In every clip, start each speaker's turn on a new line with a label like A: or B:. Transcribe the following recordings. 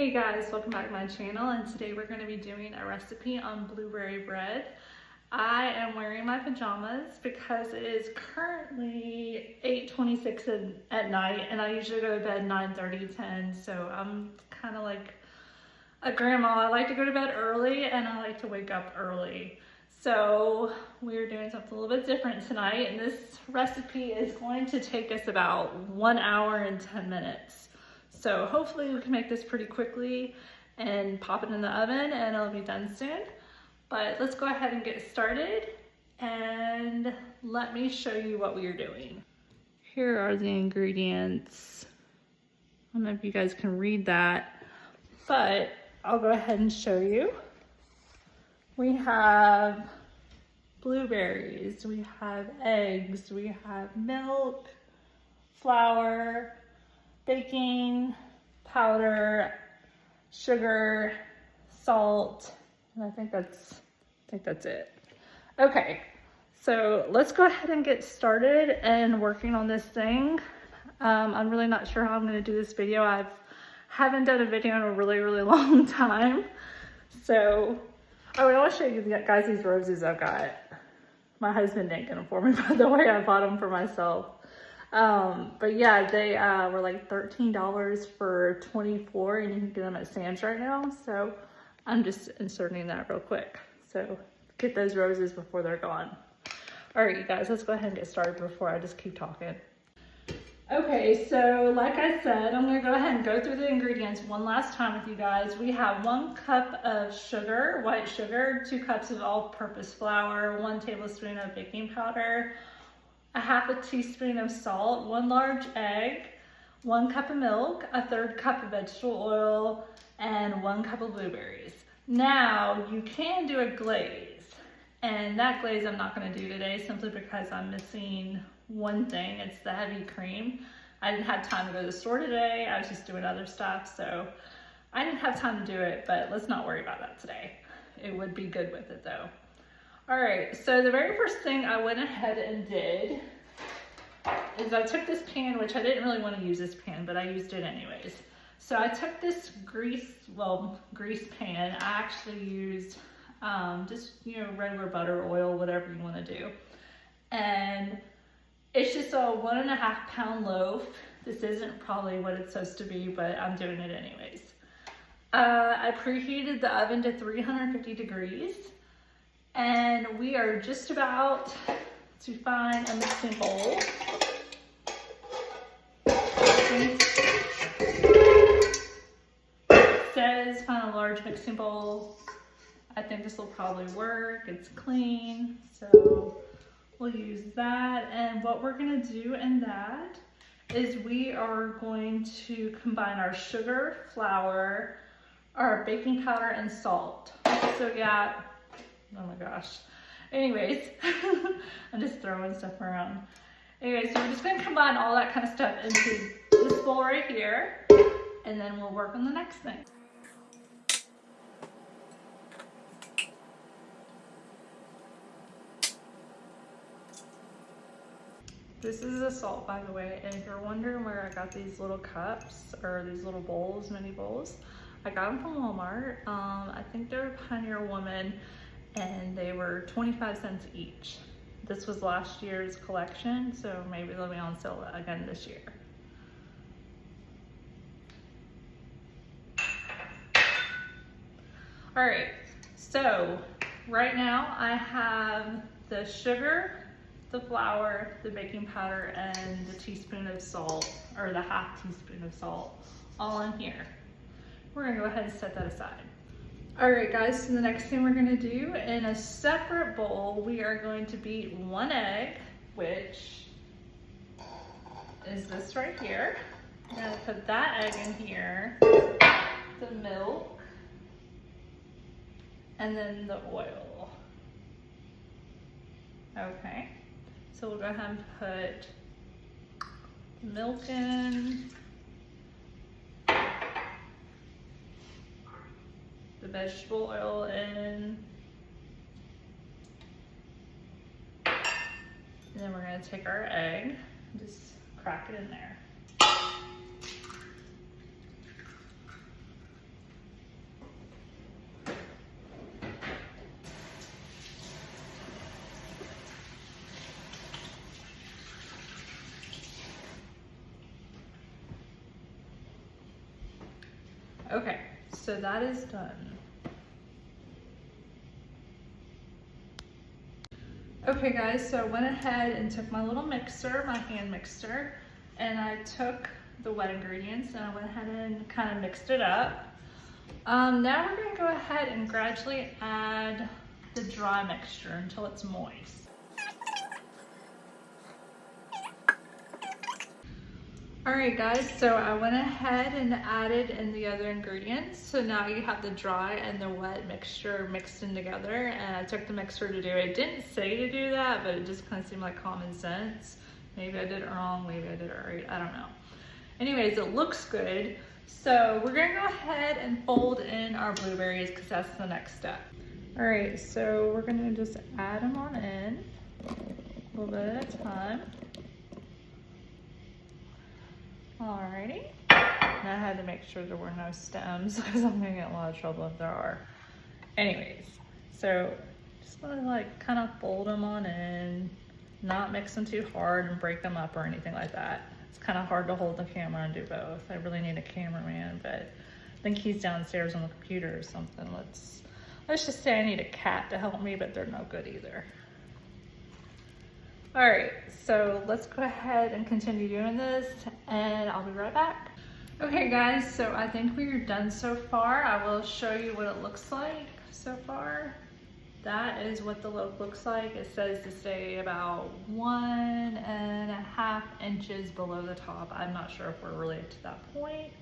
A: Hey guys, welcome back to my channel, and today we're going to be doing a recipe on blueberry bread. I am wearing my pajamas because it is currently 8:26 at night, and I usually go to bed 9:30, 10, so I'm kind of like a grandma. I like to go to bed early and I like to wake up early. So we're doing something a little bit different tonight, and this recipe is going to take us about 1 hour and 10 minutes. So hopefully we can make this pretty quickly and pop it in the oven and it'll be done soon. But let's go ahead and get started and let me show you what we are doing. Here are the ingredients. I don't know if you guys can read that, but I'll go ahead and show you. We have blueberries, we have eggs, we have milk, flour, baking powder, sugar, salt, and I think that's it. Okay, so let's go ahead and get started and working on this thing. I'm really not sure how I'm going to do this video. I haven't done a video in a really long time. So, I want to show you guys these roses I've got. My husband didn't get them for me, by the way. I bought them for myself. But yeah, they were like $13 for 24, and you can get them at Sam's right now. So I'm just inserting that real quick. So get those roses before they're gone. All right, you guys, let's go ahead and get started before I just keep talking. Okay, so like I said, I'm gonna go ahead and go through the ingredients one last time with you guys. We have 1 cup of sugar, white sugar, 2 cups of all-purpose flour, 1 tablespoon of baking powder, a half a teaspoon of salt, 1 large egg, 1 cup of milk, a 1/3 cup of vegetable oil, and 1 cup of blueberries. Now, you can do a glaze, and that glaze I'm not gonna do today simply because I'm missing one thing. It's the heavy cream. I didn't have time to go to the store today. I was just doing other stuff, so I didn't have time to do it, but let's not worry about that today. It would be good with it though. All right, so the very first thing I went ahead and did is I took this pan, which I didn't really want to use this pan, but I used it anyways. So I took this grease pan. I actually used just, regular butter, oil, whatever you want to do. And it's just a 1.5 pound loaf. This isn't probably what it's supposed to be, but I'm doing it anyways. I preheated the oven to 350 degrees. And we are just about to find a mixing bowl. It says find a large mixing bowl. I think this will probably work. It's clean, so we'll use that. And what we're gonna do in that is we are going to combine our sugar, flour, our baking powder, and salt. So we got, oh my gosh. Anyways, I'm just throwing stuff around. Anyways, so we're just gonna combine all that kind of stuff into this bowl right here, and then we'll work on the next thing. This is the salt, by the way, and if you're wondering where I got these little cups, or these little bowls, mini bowls, I got them from Walmart. I think they're Pioneer Woman, and they were 25 cents each. This was last year's collection, so maybe they'll be on sale again this year. All right, so right now I have the sugar, the flour, the baking powder, and the teaspoon of salt, or the half teaspoon of salt, all in here. We're gonna go ahead and set that aside. All right guys, so the next thing we're gonna do, in a separate bowl, we are going to beat 1 egg, which is this right here. I'm gonna put that egg in here, the milk, and then the oil. Okay, so we'll go ahead and put the milk in, the vegetable oil in, and then we're gonna take our egg and just crack it in there. Okay, so that is done. Okay guys, so I went ahead and took my little mixer, my hand mixer, and I took the wet ingredients and I went ahead and kind of mixed it up. Now we're going to go ahead and gradually add the dry mixture until it's moist. Alright guys, so I went ahead and added in the other ingredients. So now you have the dry and the wet mixture mixed in together, and I took the mixer to do it. It didn't say to do that, but it just kind of seemed like common sense. Maybe I did it wrong, maybe I did it right, I don't know. Anyways, it looks good. So we're gonna go ahead and fold in our blueberries because that's the next step. Alright, so we're gonna just add them on in, a little bit at a time. Alrighty, and I had to make sure there were no stems because I'm gonna get a lot of trouble if there are. Anyways, so just wanna like kind of fold them on in, not mix them too hard and break them up or anything like that. It's kind of hard to hold the camera and do both. I really need a cameraman, but I think he's downstairs on the computer or something. Let's just say I need a cat to help me, but they're no good either. All right, so let's go ahead and continue doing this and I'll be right back. Okay guys, so I think we're done so far. I will show you what it looks like so far. That is what the loaf looks like. It says to stay about 1.5 inches below the top. I'm not sure if we're really to that point,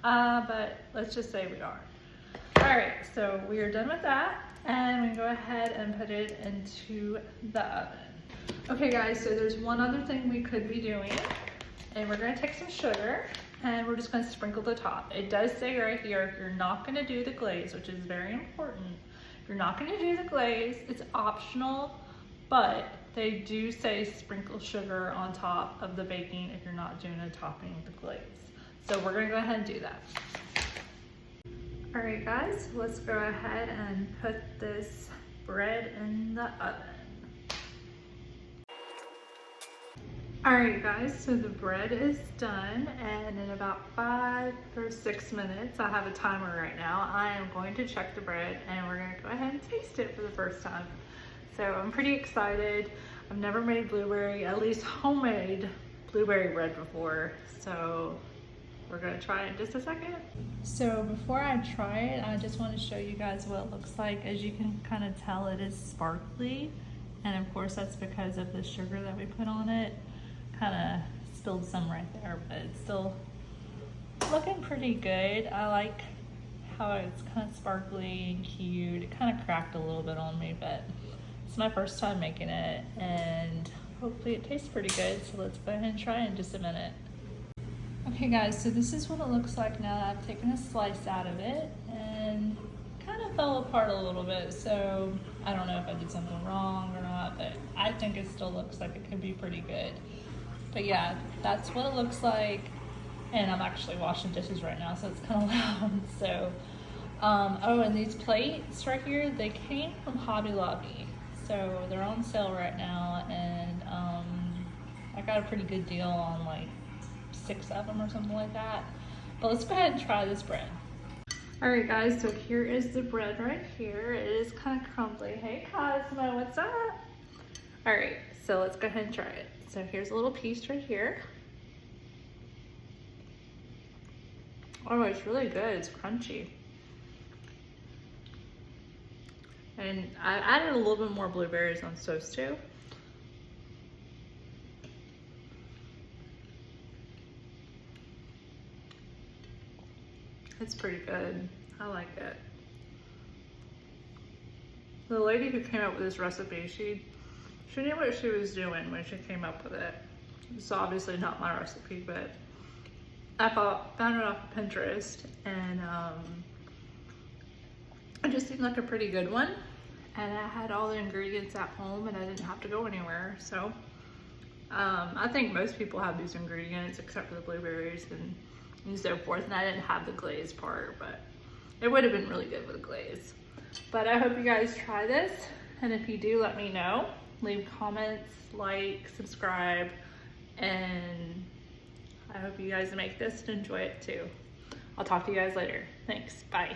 A: but let's just say we are. All right, so we are done with that and we can go ahead and put it into the oven. Okay guys, so there's one other thing we could be doing, and we're gonna take some sugar and we're just gonna sprinkle the top. It does say right here, if you're not gonna do the glaze, which is very important, if you're not gonna do the glaze, it's optional, but they do say sprinkle sugar on top of the baking if you're not doing a topping with the glaze. So we're gonna go ahead and do that. All right guys, let's go ahead and put this bread in the oven. Alright guys, so the bread is done, and in about 5 or 6 minutes, I have a timer right now, I am going to check the bread and we're going to go ahead and taste it for the first time. So I'm pretty excited. I've never made blueberry, at least homemade blueberry bread before, so we're going to try it in just a second. So before I try it, I just want to show you guys what it looks like. As you can kind of tell, it is sparkly, and of course that's because of the sugar that we put on it. Kind of spilled some right there, but it's still looking pretty good. I like how it's kind of sparkly and cute. It kind of cracked a little bit on me, but it's my first time making it and hopefully it tastes pretty good. So let's go ahead and try it in just a minute. Okay guys, so this is what it looks like now that I've taken a slice out of it, and kind of fell apart a little bit. So I don't know if I did something wrong or not, but I think it still looks like it could be pretty good. But yeah, that's what it looks like, and I'm actually washing dishes right now, so it's kind of loud. So, oh, and these plates right here, they came from Hobby Lobby, so they're on sale right now, and I got a pretty good deal on like 6 of them or something like that. But let's go ahead and try this bread. All right, guys, so here is the bread right here. It is kind of crumbly. Hey, Cosmo, what's up? All right, so let's go ahead and try it. So here's a little piece right here. Oh, it's really good. It's crunchy. And I added a little bit more blueberries on toast too. It's pretty good. I like it. The lady who came up with this recipe, she knew what she was doing when she came up with it. It's obviously not my recipe, but I found it off of Pinterest, and it just seemed like a pretty good one. And I had all the ingredients at home and I didn't have to go anywhere. So I think most people have these ingredients except for the blueberries and so forth. And I didn't have the glaze part, but it would have been really good with a glaze. But I hope you guys try this. And if you do, let me know. Leave comments, like, subscribe, and I hope you guys make this and enjoy it too. I'll talk to you guys later. Thanks, bye.